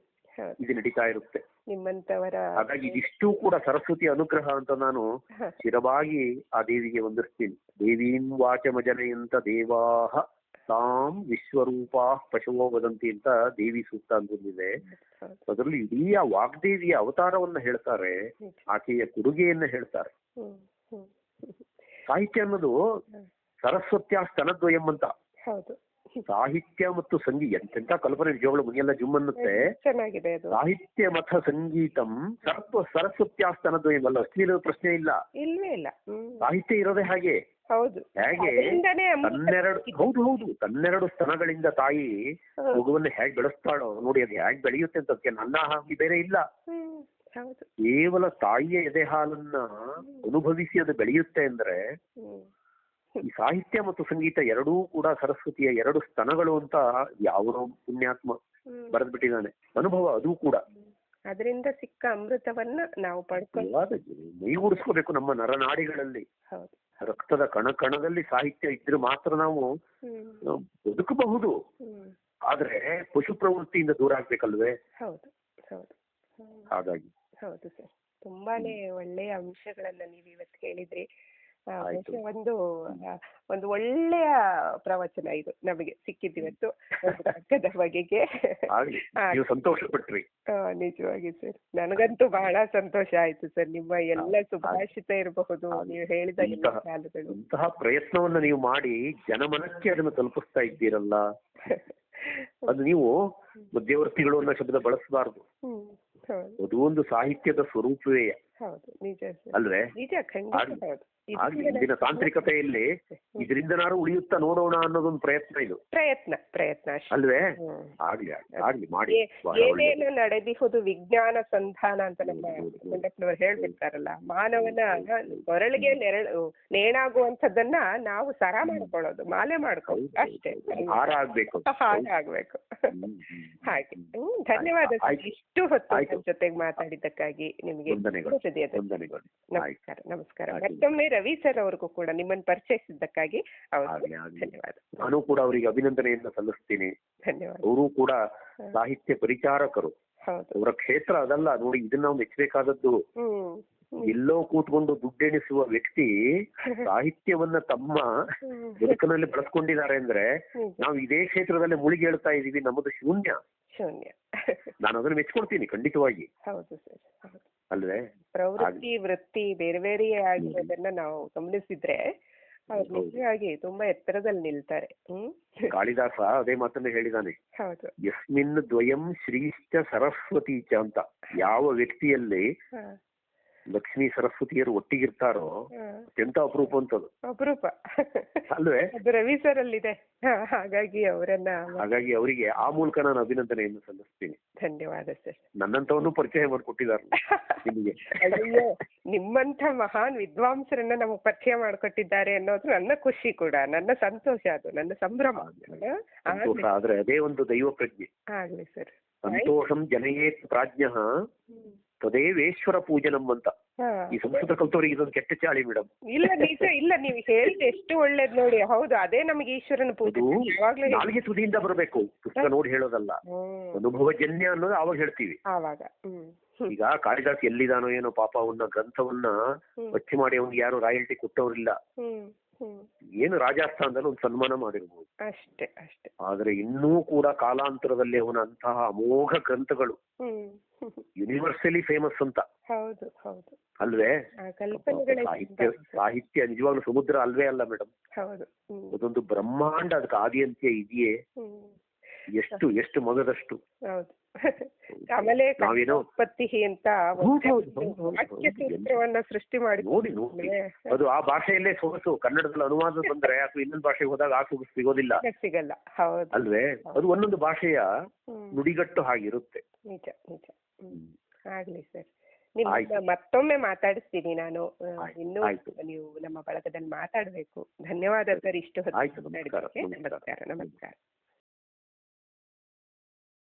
ಇದು ನಡೀತಾ ಇರುತ್ತೆ ನಿಮ್ಮಂತವರ. ಹಾಗಾಗಿ ಇದಿಷ್ಟು ಕೂಡ ಸರಸ್ವತಿ ಅನುಗ್ರಹ ಅಂತ ನಾನು ಸ್ಥಿರವಾಗಿ ಆ ದೇವಿಗೆ ವಂದಿಸ್ತೀನಿ. ದೇವೀಂ ವಾಚಮಜನಯಂತ ದೇವಾಹ ತಾಂ ವಿಶ್ವರೂಪಾ ಪಶವೋ ವದಂತಿ ಅಂತ ದೇವಿ ಸೂಕ್ತ ಅಂತಂದಿದೆ. ಅದರಲ್ಲಿ ಇಡೀ ಆ ವಾಗ್ದೇವಿಯ ಅವತಾರವನ್ನ ಹೇಳ್ತಾರೆ, ಆಕೆಯ ಕೊಡುಗೆಯನ್ನ ಹೇಳ್ತಾರೆ. ಸಾಹಿತ್ಯ ಅನ್ನೋದು ಸರಸ್ವತ್ಯ ಸ್ತನದ್ವಯಂ ಅಂತ. ಸಾಹಿತ್ಯ ಮತ್ತು ಸಂಗೀತ ಎಂತೆಂತ ಕಲ್ಪನೆ ನಿಜವಾಗ್ಲು ಮುಗಿಯೆಲ್ಲ ಜುಮ್ ಅನ್ನುತ್ತೆ. ಸಾಹಿತ್ಯ ಮಥ ಸಂಗೀತಂ ಸರಸ್ವತ್ಯ ಸ್ತನದ್ವಯಂ ಅಲ್ಲ. ಅಶ್ಲೀಲದ ಪ್ರಶ್ನೆ ಇಲ್ಲ. ಸಾಹಿತ್ಯ ಇರೋದೇ ಹಾಗೆ. ಹೇಗೆ ತನ್ನೆರಡು ಸ್ತನಗಳಿಂದ ತಾಯಿ ಮಗುವನ್ನ ಹೇಗೆ ಬೆಳೆಸ್ತಾಳೋ ನೋಡಿ, ಅದು ಹೇಗೆ ಬೆಳೆಯುತ್ತೆ ಅಂತ. ಅದಕ್ಕೆ ನನ್ನ ಹಾಗೆ ಬೇರೆ ಇಲ್ಲ. ಕೇವಲ ತಾಯಿಯ ಎದೆ ಹಾಲನ್ನ ಅನುಭವಿಸಿ ಅದು ಬೆಳೆಯುತ್ತೆ ಅಂದ್ರೆ ಈ ಸಾಹಿತ್ಯ ಮತ್ತು ಸಂಗೀತ ಎರಡೂ ಕೂಡ ಸರಸ್ವತಿಯ ಎರಡು ಸ್ತನಗಳು ಅಂತ ಯಾವ ಪುಣ್ಯಾತ್ಮ ಬರೆದ್ಬಿಟ್ಟಿದ್ದಾನೆ. ಅನುಭವ ಅದು ಕೂಡ. ಅದರಿಂದ ಸಿಕ್ಕ ಅಮೃತವನ್ನ ನಾವು ಮೈಗೂಡಿಸ್ಕೋಬೇಕು ನಮ್ಮ ನರನಾಡಿಗಳಲ್ಲಿ. ರಕ್ತದ ಕಣ ಕಣದಲ್ಲಿ ಸಾಹಿತ್ಯ ಇದ್ರೆ ಮಾತ್ರ ನಾವು ಬದುಕಬಹುದು. ಆದ್ರೆ ಪಶು ಪ್ರವೃತ್ತಿಯಿಂದ ದೂರ ಆಗ್ಬೇಕಲ್ವೇ? ಹಾಗಾಗಿ ಹೌದು ಸರ್, ತುಂಬಾನೇ ಒಳ್ಳೆಯ ಅಂಶಗಳನ್ನ ನೀವು ಇವತ್ತು ಹೇಳಿದ್ರಿ. ಒಂದು ಒಳ್ಳೆಯ ಪ್ರವಚನ ಇದು ನಮಗೆ ಸಿಕ್ಕಿದ್ದಿವತ್ತು ರಕ್ತದ ಬಗೆಗೆ. ಸಂತೋಷ ಪಟ್ರಿ. ನಿಜವಾಗಿ ಸರ್, ನನಗಂತೂ ಬಹಳ ಸಂತೋಷ ಆಯ್ತು ಸರ್. ನಿಮ್ಮ ಎಲ್ಲ ಸುಭಾಷಿತ ಇರಬಹುದು, ನೀವು ಹೇಳಿದ ಎಲ್ಲ ಸಾಲುಗಳು. ಇಂತಹ ಪ್ರಯತ್ನವನ್ನ ನೀವು ಮಾಡಿ ಜನಮನಕ್ಕೆ ಅದನ್ನು ತಲುಪಿಸ್ತಾ ಇದ್ದೀರಲ್ಲ, ಅದು ನೀವು ಮಧ್ಯವರ್ತಿಗಳು ಅನ್ನೋ ಶಬ್ದ ಬಳಸಬಾರ್ದು. ಅದು ಒಂದು ಸಾಹಿತ್ಯದ ಸ್ವರೂಪವೇ ಅಲ್ವೇ? ಇಂದಿನ ತಾಂತ್ರಿಕತೆಯಲ್ಲಿ ಇದರಿಂದ ನಾನು ಉಳಿಯುತ್ತಾ ನೋಡೋಣ ಅನ್ನೋದೊಂದು ಪ್ರಯತ್ನ ಇದು. ಪ್ರಯತ್ನ ಅಲ್ವೇ? ಆಗ್ಲಿ ಮಾಡಿ. ಏನೇನು ನಡೆದಿಹುದು ವಿಜ್ಞಾನ ಸಂಧಾನ ಅಂತ ನಮ್ಮ ಕಂಡಕ್ಟರ್ ಹೇಳ್ಬಿಡ್ತಾರಲ್ಲ, ಮಾನವನ ಕೊರಳಿಗೆ ನೇಣಾಗುವಂಥದ್ದನ್ನ ನಾವು ಸರ ಮಾಡ್ಕೊಳ್ಳೋದು, ಮಾಲೆ ಮಾಡ್ಕೊಳ್ಳೋದು ಅಷ್ಟೇ. ಹಾರ ಆಗ್ಬೇಕು. ಹಾಗೆ. ಧನ್ಯವಾದ ಸರ್, ಇಷ್ಟು ಹೊತ್ತು ಜೊತೆಗೆ ಮಾತಾಡಿದ್ದಕ್ಕಾಗಿ ನಿಮಗೆ ನಮಸ್ಕಾರ. ಮತ್ತೊಮ್ಮೆ ರವಿ ಸರ್ ಅವ್ರಿಗೂ ಕೂಡ ನಿಮ್ಮನ್ನು ಪರಿಚಯಿಸಿದ್ದಕ್ಕಾಗಿ ಧನ್ಯವಾದ. ನಾನು ಕೂಡ ಅವರಿಗೆ ಅಭಿನಂದನೆಯನ್ನ ಸಲ್ಲಿಸ್ತೀನಿ. ಧನ್ಯವಾದ. ಅವರು ಕೂಡ ಸಾಹಿತ್ಯ ಪರಿಚಾರಕರು. ಅವರ ಕ್ಷೇತ್ರ ಅದಲ್ಲ ನೋಡಿ. ಇದನ್ನ ನಾವು ಮೆಚ್ಚಬೇಕಾದದ್ದು. ಎಲ್ಲೋ ಕೂತ್ಕೊಂಡು ದುಡ್ಡೆಣಿಸುವ ವ್ಯಕ್ತಿ ಸಾಹಿತ್ಯವನ್ನ ತಮ್ಮ ಬದುಕಿನಲ್ಲಿ ಬಳಸ್ಕೊಂಡಿದ್ದಾರೆ ಅಂದ್ರೆ ನಾವು ಇದೇ ಕ್ಷೇತ್ರದಲ್ಲಿ ಮುಳುಗಿ ಹೇಳ್ತಾ ಇದೀವಿ. ನಮ್ಮದು ಶೂನ್ಯ. ನಾನು ಅದನ್ನು ಮೆಚ್ಕೊಳ್ತೀನಿ ಖಂಡಿತವಾಗಿ. ಹೌದು ಸರ್, ಅಲ್ವೇ? ಪ್ರವೃತ್ತಿ ವೃತ್ತಿ ಬೇರೆ ಬೇರೆ ಆಗಿರೋದನ್ನ ನಾವು ಗಮನಿಸಿದ್ರೆ ಅವ್ರು ನಿಜವಾಗಿ ತುಂಬಾ ಎತ್ತರದಲ್ಲಿ ನಿಲ್ತಾರೆ. ಕಾಳಿದಾಸ ಅದೇ ಮಾತನ್ನ ಹೇಳಿದಾನೆ, ಯಸ್ಮಿನ್ ದ್ವಯಂ ಶ್ರೀಶ್ಚ ಸರಸ್ವತಿ ಚ ಅಂತ. ಯಾವ ವ್ಯಕ್ತಿಯಲ್ಲಿ ಲಕ್ಷ್ಮೀ ಸರಸ್ವತಿಯರು ಒಟ್ಟಿಗಿರ್ತಾರೋ ಎಂತ ಅಪರೂಪ ಅಂತದು. ಅಪರೂಪ ಅಲ್ವೇ? ಅದು ರವಿ ಸರ್ ಅಲ್ಲಿದೆ. ಹಾಗಾಗಿ ಅವರಿಗೆ ಆ ಮೂಲಕ ನಾನು ಅಭಿನಂದನೆಯನ್ನು ಸಲ್ಲಿಸ್ತೀನಿ. ಧನ್ಯವಾದ ಸರ್. ನನ್ನಂತವನ್ನು ಪರಿಚಯ ಮಾಡಿಕೊಟ್ಟಿದ್ದಾರೆ ನಿಮಗೆ. ಅಯ್ಯೋ, ನಿಮ್ಮಂತ ಮಹಾನ್ ವಿದ್ವಾಂಸರನ್ನ ನಮಗೆ ಪರಿಚಯ ಮಾಡಿಕೊಟ್ಟಿದ್ದಾರೆ ಅನ್ನೋದು ನನ್ನ ಖುಷಿ ಕೂಡ, ನನ್ನ ಸಂತೋಷ, ಅದು ನನ್ನ ಸಂಭ್ರಮ. ಆದ್ರೆ ಅದೇ ಒಂದು ದೈವ ಪ್ರಜ್ಞೆ. ಆಗ್ಲಿ ಸರ್. ಸಂತೋಷಂ ಜನಯೇತ್ ಪ್ರಾಜ್ಞಃ ತದೇವೇಶ್ವರ ಪೂಜನಂ ಅಂತ. ಈ ಸಂಸ್ಕೃತ ಕಲ್ತವರಿಗೆ ಇದೊಂದು ಕೆಟ್ಟ ಚಾಳಿ ಮೇಡಮ್. ಇಲ್ಲ ನಿಜ, ಇಲ್ಲ ನೀವು ಹೇಳಿದ ಎಷ್ಟು ಒಳ್ಳೇದ್ ನೋಡಿ. ಹೌದು, ಅದೇ ನಮಗೆ ಈಶ್ವರನ ಪೂಜೆ. ನಾಲ್ಗೆ ತುದಿಯಿಂದ ಬರಬೇಕು, ಪುಸ್ತಕ ನೋಡಿ ಹೇಳೋದಲ್ಲ. ಅನುಭವಜನ್ಯ ಅನ್ನೋದು ಆವಾಗ ಹೇಳ್ತೀವಿ. ಆವಾಗ ಈಗ ಕಾಳಿದಾಸ್ ಎಲ್ಲಿದಾನೋ ಏನೋ ಪಾಪ, ಅವನ ಗ್ರಂಥವನ್ನ ಅಚ್ಚಿ ಮಾಡಿ ಅವನಿಗೆ ಯಾರು ರಾಯಲ್ಟಿ ಕೊಟ್ಟವ್ರಿಲ್ಲ. ಏನು ರಾಜಸ್ಥಾನದಲ್ಲಿ ಒಂದು ಸನ್ಮಾನ ಮಾಡಿರ್ಬೋದು ಅಷ್ಟೇ. ಆದ್ರೆ ಇನ್ನೂ ಕೂಡ ಕಾಲಾಂತರದಲ್ಲಿ ಅವನ ಅಂತಹ ಅಮೋಘ ಗ್ರಂಥಗಳು ಯೂನಿವರ್ಸಲಿ ಫೇಮಸ್ ಅಂತ. ಹೌದು ಅಲ್ವೇ? ಸಾಹಿತ್ಯ ನಿಜವಾಗ್ಲೂ ಸಮುದ್ರ ಅಲ್ವೇ ಅಲ್ಲ ಮೇಡಮ್. ಅದೊಂದು ಬ್ರಹ್ಮಾಂಡ. ಅದಕ್ಕೆ ಆದಿ ಅಂತ್ಯ ಇದೆಯೇ? ಎಷ್ಟು ಮಗದಷ್ಟು. ಕಮಲೆ ನಾವೇನೋ ಉತ್ಪತ್ತಿ ಅಂತ ವಾಕ್ಯ ಸೂತ್ರವನ್ನ ಸೃಷ್ಟಿ ಮಾಡಿ ನೋಡಿ ನೋಡಿ ಅದು ಆ ಭಾಷೆಯಲ್ಲೇ ಸೊಗಸು. ಕನ್ನಡದಲ್ಲಿ ಅನುವಾದ ಬಂದ್ರೆ ಅಥವಾ ಇನ್ನೊಂದು ಭಾಷೆಗೆ ಹೋದಾಗ ಆ ಸೊಗಸು ಸಿಗೋದಿಲ್ಲ, ಸಿಗಲ್ಲ. ಹೌದು ಅಲ್ವೇ? ಅದು ಒಂದೊಂದು ಭಾಷೆಯ ನುಡಿಗಟ್ಟು ಹಾಗಿರುತ್ತೆ. ನಿಜ ನಿಜ. ಆಗ್ಲಿ ಸರ್, ನಿಮ್ಗೆ ಮತ್ತೊಮ್ಮೆ ಮಾತಾಡಿಸ್ತೀನಿ ನಾನು. ಇನ್ನೂ ನೀವು ನಮ್ಮ ಬಳಗದಲ್ಲಿ ಮಾತಾಡ್ಬೇಕು. ಧನ್ಯವಾದ ಸರ್, ಇಷ್ಟು ಹೊತ್ತು ಮಾತಾಡಿದ್ದಕ್ಕೆ. ನಮಸ್ಕಾರ. ನಮಸ್ಕಾರ.